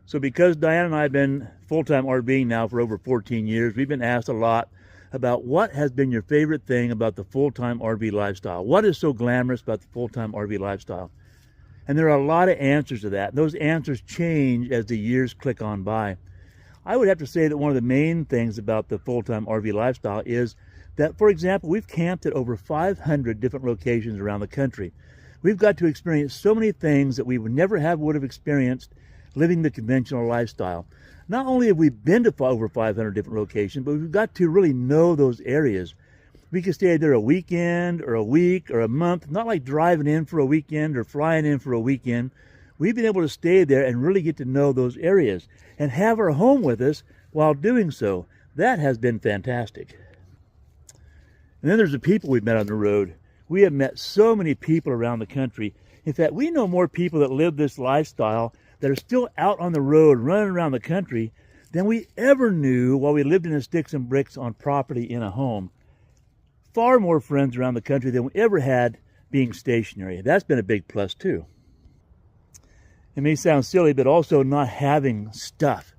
So because Diane and I have been full-time RVing now for over 14 years, we've been asked a lot about what has been your favorite thing about the full-time RV lifestyle. What is so glamorous about the full-time RV lifestyle? And there are a lot of answers to that. Those answers change as the years click on by. I would have to say that one of the main things about the full-time RV lifestyle is that, for example, we've camped at over 500 different locations around the country. We've got to experience so many things that we would never would have experienced living the conventional lifestyle. Not only have we been to over 500 different locations, but we've got to really know those areas. We could stay there a weekend or a week or a month, not like driving in for a weekend or flying in for a weekend. We've been able to stay there and really get to know those areas and have our home with us while doing so. That has been fantastic. And then there's the people we've met on the road. We have met so many people around the country. In fact, we know more people that live this lifestyle that are still out on the road running around the country than we ever knew while we lived in the sticks and bricks on property in a home. Far more friends around the country than we ever had being stationary. That's been a big plus too. It may sound silly, but also not having stuff.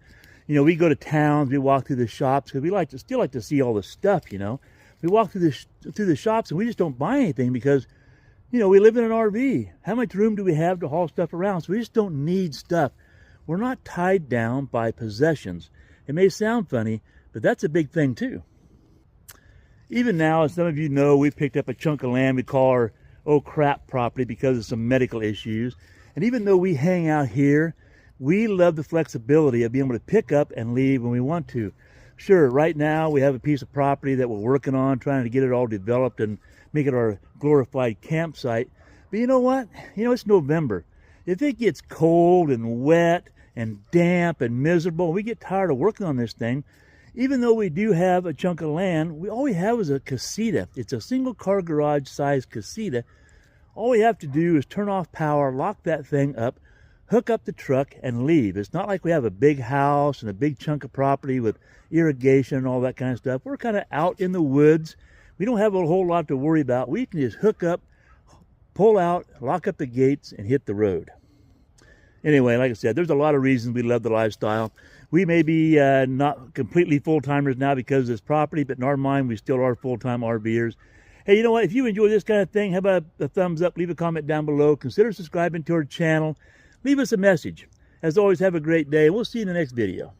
You know, we go to towns, we walk through the shops because we still like to see all the stuff, you know. We walk through the shops and we just don't buy anything because, you know, we live in an RV. How much room do we have to haul stuff around? So we just don't need stuff. We're not tied down by possessions. It may sound funny, but that's a big thing too. Even now, as some of you know, we picked up a chunk of land we call our oh crap property because of some medical issues. And even though we hang out here, we love the flexibility of being able to pick up and leave when we want to. Sure, right now we have a piece of property that we're working on, trying to get it all developed and make it our glorified campsite. But you know what? You know, it's November. If it gets cold and wet and damp and miserable, we get tired of working on this thing. Even though we do have a chunk of land, all we have is a casita. It's a single car garage sized casita. All we have to do is turn off power, lock that thing up, hook up the truck, and leave. It's not like we have a big house and a big chunk of property with irrigation and all that kind of stuff. We're kind of out in the woods. We don't have a whole lot to worry about. We can just hook up, pull out, lock up the gates, and hit the road. Anyway, like I said, there's a lot of reasons we love the lifestyle. We may be not completely full-timers now because of this property, but in our mind, we still are full-time RVers. Hey, you know what? If you enjoy this kind of thing, how about a thumbs up? Leave a comment down below. Consider subscribing to our channel. Leave us a message. As always, have a great day. We'll see you in the next video.